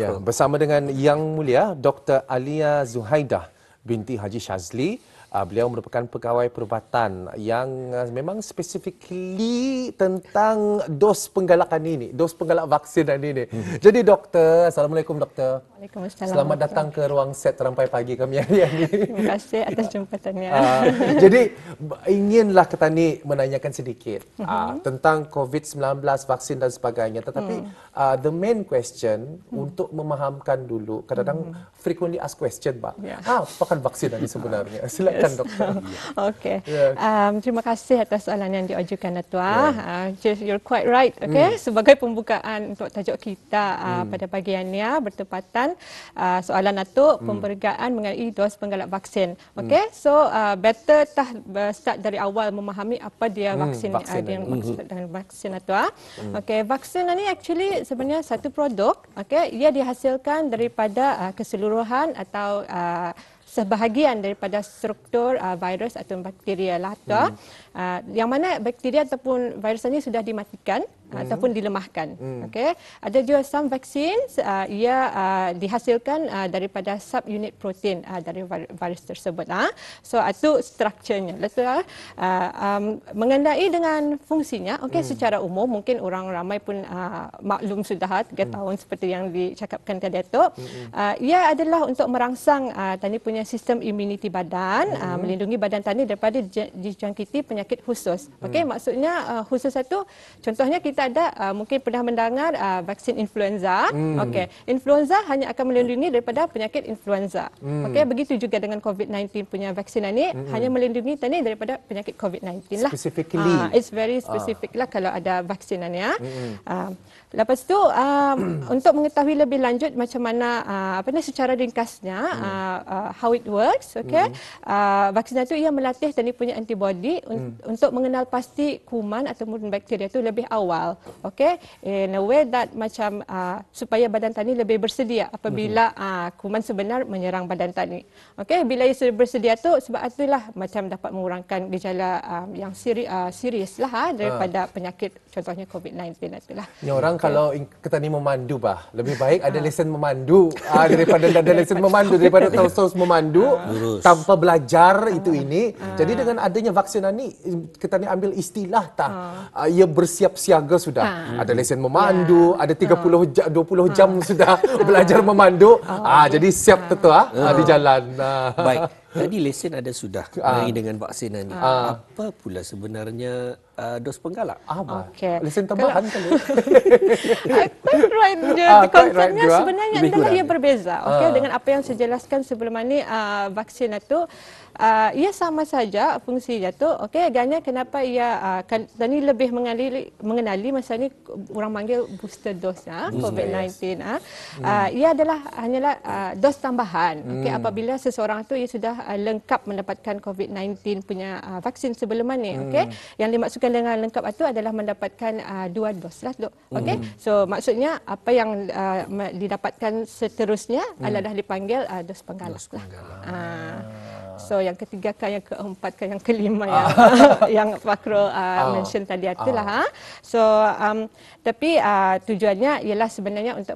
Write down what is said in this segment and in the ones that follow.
Ya, bersama dengan Yang Mulia Dr. Alia Zuhaidah binti Haji Shazli. Beliau merupakan pegawai perubatan yang memang specifically tentang dos penggalakan ini, dos penggalak vaksin ini. Jadi doktor, Assalamualaikum doktor. Waalaikumsalam. Selamat datang ke ruang set Terampai Pagi kami hari ini. Terima kasih atas jumpatannya. Jadi inginlah kita ni menanyakan sedikit tentang COVID-19, vaksin dan sebagainya. Tetapi the main question untuk memahamkan dulu, kadang-kadang frequently asked question, Pak. Apakah vaksin ini sebenarnya? Silakan doktor. Okey. Terima kasih atas soalan yang diajukan Datua. You're quite right. Okay? Sebagai pembukaan untuk tajuk kita pada pagi ini bertepatan soalan Datuk pembergaan mengenai dos penggalak vaksin. Okey. So better start dari awal memahami apa dia vaksin yang maksud dengan vaksin Datua. Okey, vaksin ini actually sebenarnya satu produk. Okey, ia dihasilkan daripada keseluruhan atau sebahagian daripada struktur virus atau bakteria lah. Yang mana bakteria ataupun virus ini sudah dimatikan ataupun dilemahkan. Okay. Ada juga some vaccines ia dihasilkan daripada subunit protein dari virus tersebut. So itu strukturnya. Mengenai dengan fungsinya, okay, secara umum mungkin orang ramai pun maklum sudah 3 tahun seperti yang dicakapkan tadi itu. Ia adalah untuk merangsang tadi punya sistem imuniti badan, melindungi badan tadi daripada dijangkiti penyakit khusus. Okey, maksudnya khusus itu contohnya kita ada mungkin pernah mendengar vaksin influenza. Okey, influenza hanya akan melindungi daripada penyakit influenza. Okey, begitu juga dengan COVID-19 punya vaksin ini hanya melindungi tadi daripada penyakit COVID-19 lah. Specifically. It's very specific lah kalau ada vaksin ini. Lepas tu untuk mengetahui lebih lanjut macam mana secara ringkasnya how it works, okay? Vaksin itu ia melatih tadi punya antibody untuk mengenal pasti kuman ataupun bakteria itu lebih awal, okay? In a way that macam supaya badan tadi lebih bersedia apabila kuman sebenar menyerang badan tadi, okay? Bila ia sudah bersedia tu sebab itulah macam dapat mengurangkan gejala yang serius lah daripada penyakit contohnya COVID-19 itulah. Ni orang kalau kita ni memandu lebih baik ada lesen memandu daripada ada lesen memandu daripada terus memandu tanpa belajar itu ini. Jadi dengan adanya vaksin ini kita ni ambil istilah ia bersiap siaga sudah. Ada lesen memandu, ada 20 jam sudah belajar memandu. Jadi siap tentu di jalan. Baik. Tadi lesen ada sudah mengenai dengan vaksin ini. Apa pula sebenarnya dos penggalak? Okay. Lesen tambahan kali. Quite right. Konsepnya sebenarnya adalah ia berbeza. Okay, dengan apa yang saya jelaskan sebelum ini, vaksin itu ia sama saja fungsinya tu. Okey, agaknya kenapa ia tadi lebih mengenali masa ni orang panggil booster dose COVID-19. Ia adalah hanyalah dos tambahan. Okey, apabila seseorang tu ia sudah lengkap mendapatkan COVID-19 punya vaksin sebelum ni. Okey, yang dimaksudkan dengan lengkap itu adalah mendapatkan 2 dos lah tu. Okey, so maksudnya apa yang didapatkan seterusnya adalah dipanggil dos penggalak. So yang ketiga kan, yang keempat kan, yang kelima yang Fakrul mention tadi itulah. So tapi tujuannya ialah sebenarnya untuk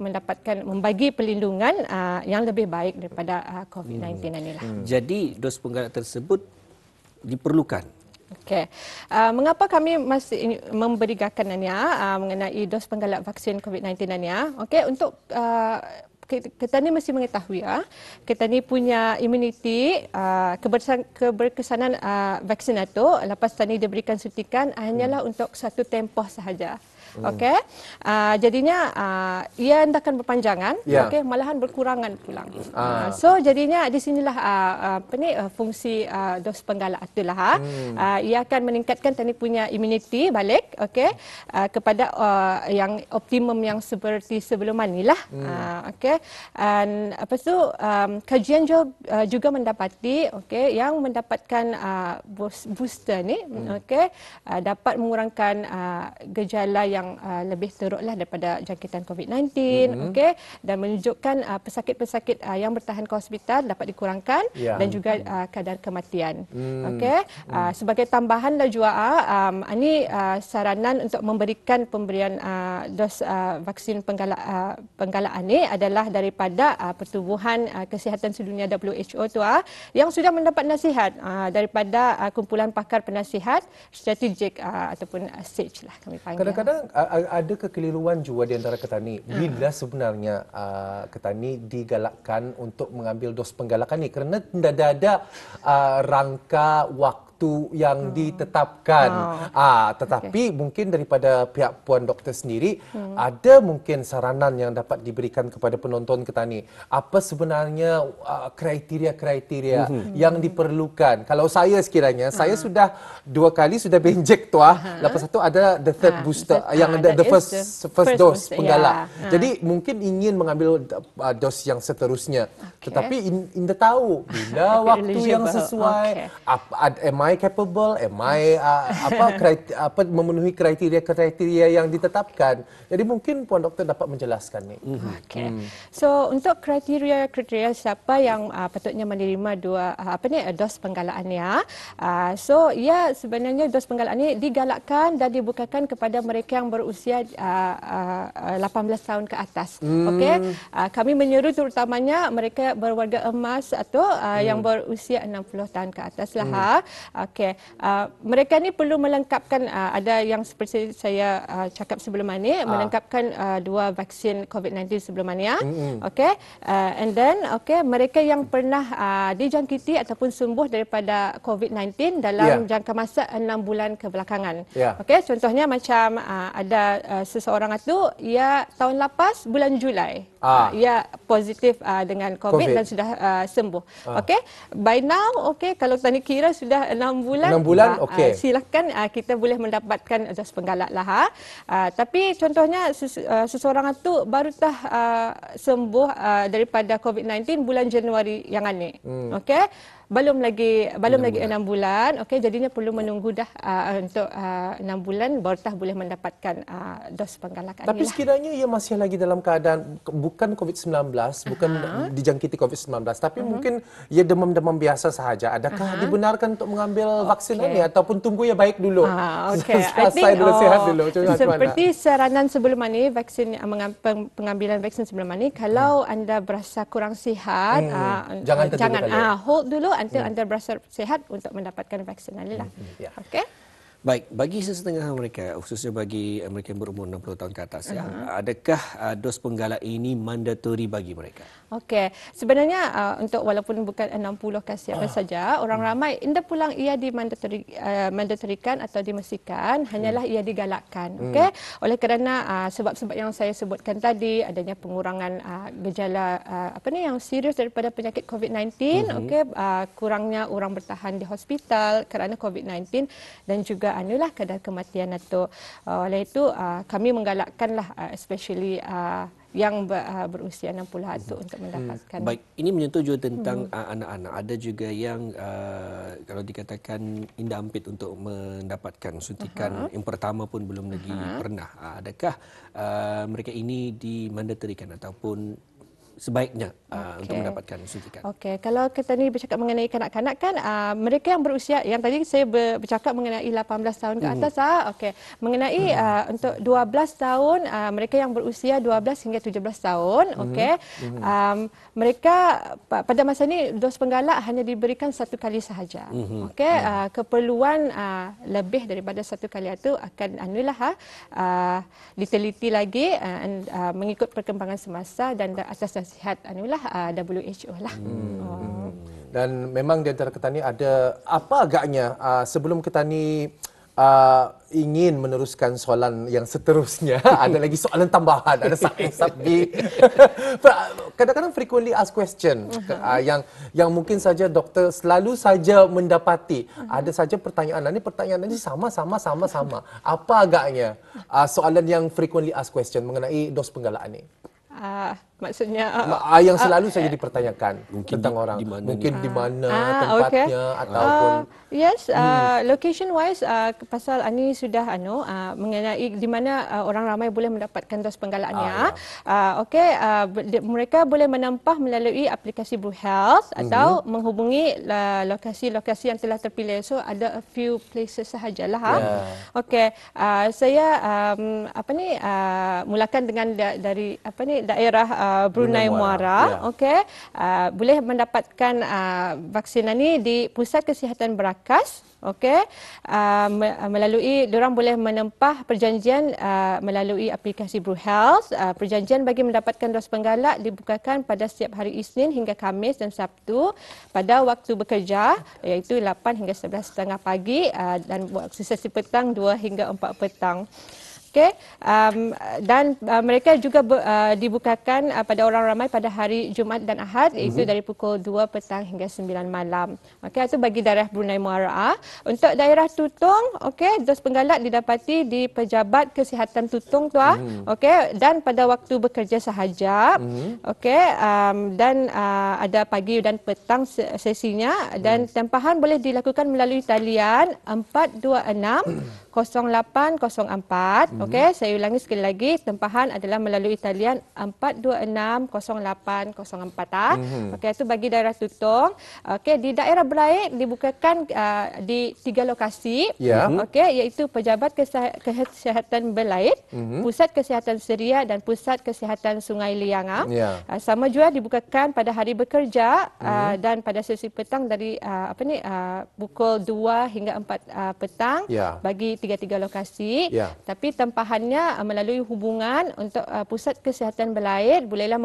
membagi perlindungan yang lebih baik daripada COVID-19 inilah. Jadi dos penggalak tersebut diperlukan. Okey. Mengapa kami masih memberikan mengenai dos penggalak vaksin COVID-19 ini? Okey, untuk kita ni mesti mengetahui kita ni punya imuniti keberkesanan vaksin itu lepas tadi diberikan suntikan hanyalah untuk satu tempoh sahaja. Okey, jadinya ia hendakkan berpanjangan, okey, malahan berkurangan pulang. So jadinya di sinilah fungsi dos penggalak itulah. Ia akan meningkatkan tadi punya imuniti balik, okey, kepada yang optimum yang seperti sebelum inilah. Okey, dan apa tu kajian juga mendapati, okey, yang mendapatkan booster ni, okey, dapat mengurangkan gejala yang lebih teruklah daripada jangkitan COVID-19, okey, dan menunjukkan pesakit-pesakit yang bertahan ke hospital dapat dikurangkan dan juga kadar kematian. Okey, sebagai tambahanlah juga ini saranan untuk memberikan pemberian dos vaksin penggalaan ni adalah daripada Pertubuhan Kesihatan Sedunia WHO tu yang sudah mendapat nasihat daripada kumpulan pakar penasihat strategik ataupun SAGE lah kami panggil. Kadang-kadang ada kekeliruan juga di antara ketani bila sebenarnya ketani digalakkan untuk mengambil dos penggalakan ni kerana tidak ada rangka waktu yang ditetapkan. Tetapi mungkin daripada pihak Puan Doktor sendiri ada mungkin saranan yang dapat diberikan kepada penonton ketani. Apa sebenarnya kriteria-kriteria yang diperlukan? Kalau saya sekiranya saya sudah 2 kali sudah benjek tu lepas itu ada the third booster yang ada the first dose penggalak. Jadi mungkin ingin mengambil dos yang seterusnya. Tetapi inda tahu bila waktu yang sesuai, am I capable, am I memenuhi kriteria-kriteria yang ditetapkan. Jadi mungkin Puan Doktor dapat menjelaskan ni. So untuk kriteria siapa yang patutnya menerima dos penggalaan ni so ya sebenarnya dos penggalaan ni digalakkan dan dibukakan kepada mereka yang berusia 18 tahun ke atas. Okey, kami menyeru terutamanya mereka berwarga emas atau yang berusia 60 tahun ke atas lah. Okey, mereka ni perlu melengkapkan ada yang seperti saya cakap sebelum ini melengkapkan 2 vaksin COVID-19 sebelum ini. Okey, and then mereka yang pernah dijangkiti ataupun sembuh daripada COVID-19 dalam jangka masa 6 bulan kebelakangan. Okey, contohnya macam ada seseorang itu ia tahun lepas bulan Julai ia positif dengan COVID dan sudah sembuh. Okey, by now kalau tani kira sudah 6 bulan, silakan kita boleh mendapatkan dos penggalak lah. Tapi contohnya seseorang itu baru sembuh daripada COVID-19 bulan Januari yang ini. Okey, belum lagi 6 bulan. Okey, jadinya perlu menunggu untuk 6 bulan baru boleh mendapatkan dos penggalakan. Tapi sekiranya ia masih lagi dalam keadaan bukan COVID-19, bukan dijangkiti COVID-19, tapi mungkin ia demam-demam biasa sahaja. Adakah dibenarkan untuk mengambil vaksin ini ataupun tunggu ia baik dulu? Selesai dulu, sehat dulu. Seperti saranan sebelum ini, pengambilan vaksin sebelum ini, kalau anda berasa kurang sihat, jangan hold dulu until anda berasa sihat untuk mendapatkan vaksin ini lah. Okey. Baik, bagi sesetengah mereka, khususnya bagi mereka yang berumur 60 tahun ke atas, adakah dos penggalak ini mandatory bagi mereka? Okey, sebenarnya untuk walaupun bukan 60 ke siapa saja, orang ramai inda pulang ia dimandatorikan atau dimestikan, hanyalah ia digalakkan. Okey, oleh kerana sebab-sebab yang saya sebutkan tadi, adanya pengurangan gejala yang serius daripada penyakit COVID-19, kurangnya orang bertahan di hospital kerana COVID-19 dan juga kadar kematian itu. Oleh itu kami menggalakkanlah especially yang berusia 60 itu untuk mendapatkan. Baik, ini menyentuh juga tentang anak-anak. Ada juga yang kalau dikatakan indah ampit untuk mendapatkan suntikan yang pertama pun belum lagi pernah. Adakah mereka ini dimandatorikan ataupun sebaiknya untuk mendapatkan suntikan? Okey, kalau kita ni bercakap mengenai kanak-kanak kan, mereka yang berusia, yang tadi saya bercakap mengenai 18 tahun ke atas, mengenai untuk 12 tahun, mereka yang berusia 12 hingga 17 tahun, mereka pada masa ini dos penggalak hanya diberikan 1 kali sahaja. Keperluan lebih daripada 1 kali itu akan diteliti lagi mengikut perkembangan semasa dan atas nasihat WHO lah. Dan memang di antara ketani ada apa agaknya sebelum ketani ingin meneruskan soalan yang seterusnya, ada lagi soalan tambahan, ada sabi. Kadang-kadang frequently asked question yang mungkin saja doktor selalu saja mendapati. Ada saja pertanyaan ini sama. Apa agaknya soalan yang frequently asked question mengenai dos penggalaan ini? Maksudnya yang selalu saya dipertanyakan tentang orang. Mungkin di mana tempatnya ataupun yes, location wise pasal ini sudah mengenai di mana orang ramai boleh mendapatkan dos penggalaannya. Mereka boleh menempah melalui aplikasi Blue Health atau menghubungi lokasi-lokasi yang telah terpilih. So ada a few places sahajalah. Saya mulakan dengan dari daerah Brunei Muara. Boleh mendapatkan vaksin ini di Pusat Kesihatan Berakas. Melalui diorang boleh menempah perjanjian melalui aplikasi Blue Health. Perjanjian bagi mendapatkan dos penggalak dibukakan pada setiap hari Isnin hingga Khamis dan Sabtu pada waktu bekerja iaitu 8 hingga 11.30 pagi dan waktu sesi petang 2 hingga 4 petang. Dan mereka juga dibukakan pada orang ramai pada hari Jumaat dan Ahad iaitu dari pukul 2 petang hingga 9 malam. Itu bagi daerah Brunei Muara. Untuk daerah Tutong, dos penggalak didapati di Pejabat Kesihatan Tutong dan pada waktu bekerja sahaja. Dan ada pagi dan petang sesinya dan tempahan boleh dilakukan melalui talian 426 0804. Saya ulangi sekali lagi, tempahan adalah melalui talian 426-0804. Itu bagi daerah Tutong. Di daerah Belaik dibukakan di 3 lokasi. Iaitu Pejabat Kesihatan Belaik, Pusat Kesihatan Seria dan Pusat Kesihatan Sungai Liang. Sama juga dibukakan pada hari bekerja dan pada sesi petang dari pukul 2 hingga 4 petang bagi 3 lokasi. Tapi tempahannya melalui hubungan untuk Pusat Kesihatan Belaik bolehlah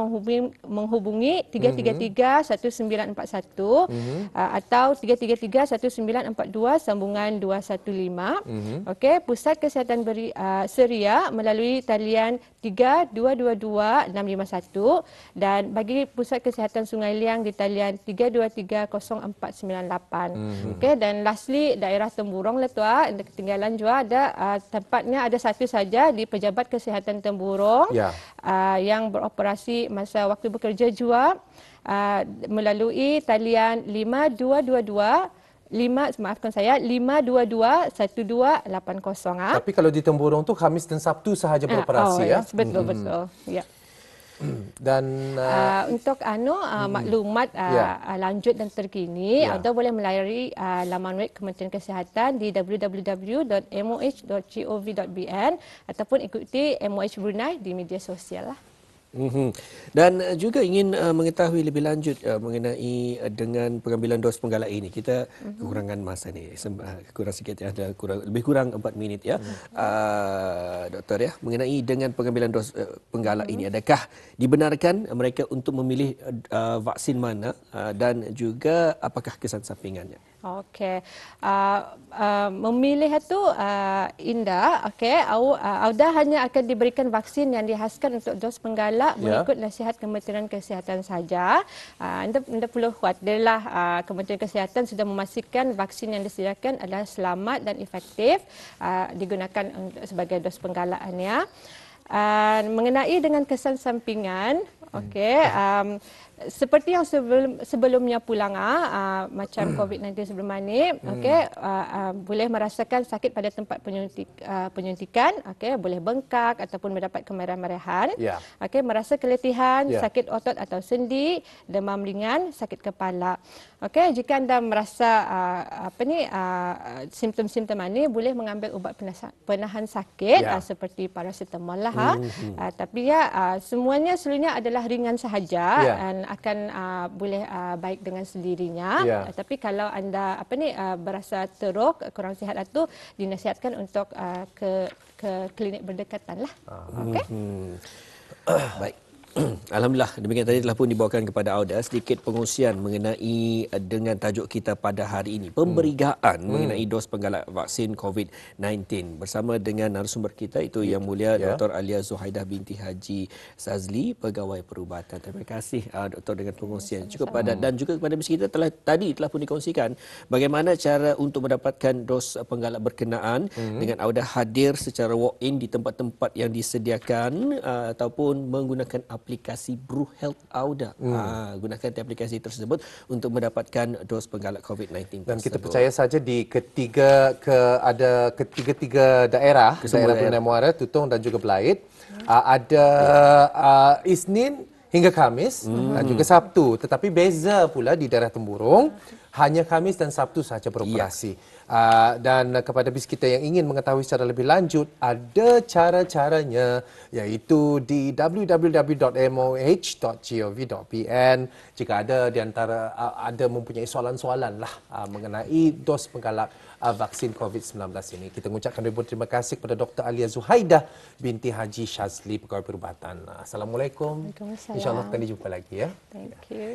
menghubungi 333-1941 atau 333-1942 sambungan 215. Pusat Kesihatan Seria melalui talian 3222-651 dan bagi Pusat Kesihatan Sungai Liang di talian 323-0498. Dan lastly daerah Temburong ketinggalan juga ada tempatnya ada satu saja di Pejabat Kesihatan Temburong yang beroperasi masa waktu bekerja juga melalui talian 522-1280. Tapi kalau di Temburong tu Khamis dan Sabtu sahaja beroperasi Betul. Dan untuk maklumat lanjut dan terkini anda boleh melayari laman web Kementerian Kesihatan di www.moh.gov.bn ataupun ikuti MOH Brunei di media sosial lah. Dan juga ingin mengetahui lebih lanjut mengenai dengan pengambilan dos penggalak ini. Kita kekurangan masa ni, kurang sikit ada lebih kurang 4 minit doktor mengenai dengan pengambilan dos penggalak ini, adakah dibenarkan mereka untuk memilih vaksin mana dan juga apakah kesan sampingannya? Memilih itu indah. Auda hanya akan diberikan vaksin yang dihaskan untuk dos penggalak mengikut nasihat Kementerian Kesihatan saja. Anda perlu khawatirlah, Kementerian Kesihatan sudah memastikan vaksin yang disediakan adalah selamat dan efektif digunakan sebagai dos penggalakannya. Mengenai dengan kesan sampingan, seperti yang sebelumnya pulang macam COVID-19 sebelum ini, boleh merasakan sakit pada tempat penyuntikan, boleh bengkak ataupun mendapat kemerahan-merahan, merasa keletihan, sakit otot atau sendi, demam ringan, sakit kepala. Jika anda merasa simptom-simptom ini, boleh mengambil ubat penahan sakit seperti paracetamol lah. Tapi semuanya seluruhnya adalah ringan sahaja dan akan boleh baik dengan sendirinya. Tapi kalau anda berasa teruk, kurang sihat itu dinasihatkan untuk ke klinik berdekatan lah. Baik. Alhamdulillah, demikian tadi telah pun dibawakan kepada Auda sedikit pengungsian mengenai dengan tajuk kita pada hari ini, pemberigaan mengenai dos penggalak vaksin COVID-19 bersama dengan narasumber kita itu Yang Mulia Dr. Alia Zuhaidah binti Haji Sazli, Pegawai Perubatan. Terima kasih Doktor dengan pengungsian cukup padat dan juga kepada bis kita tadi telah pun dikongsikan bagaimana cara untuk mendapatkan dos penggalak berkenaan dengan Auda hadir secara walk-in di tempat-tempat yang disediakan ataupun menggunakan aplikasi Bru Health Auda. Gunakan aplikasi tersebut untuk mendapatkan dos penggalak COVID-19 Dan kita tersebut. percaya saja di ketiga-tiga daerah, daerah Brunei Muara, Tutong dan juga Belait, ada Isnin hingga Khamis dan juga Sabtu. Tetapi beza pula di daerah Temburong, hanya Khamis dan Sabtu sahaja beroperasi. Dan kepada bis kita yang ingin mengetahui secara lebih lanjut, ada cara-caranya, iaitu di www.moh.gov.pn. Jika ada di antara ada mempunyai soalan-soalan lah mengenai dos penggalak vaksin COVID-19 ini. Kita mengucapkan ribuan terima kasih kepada Dr. Alia Zuhaidah binti Haji Shazli, Pegawai Perubatan. Assalamualaikum. Waalaikumsalam. InsyaAllah kita jumpa lagi ya. Thank you.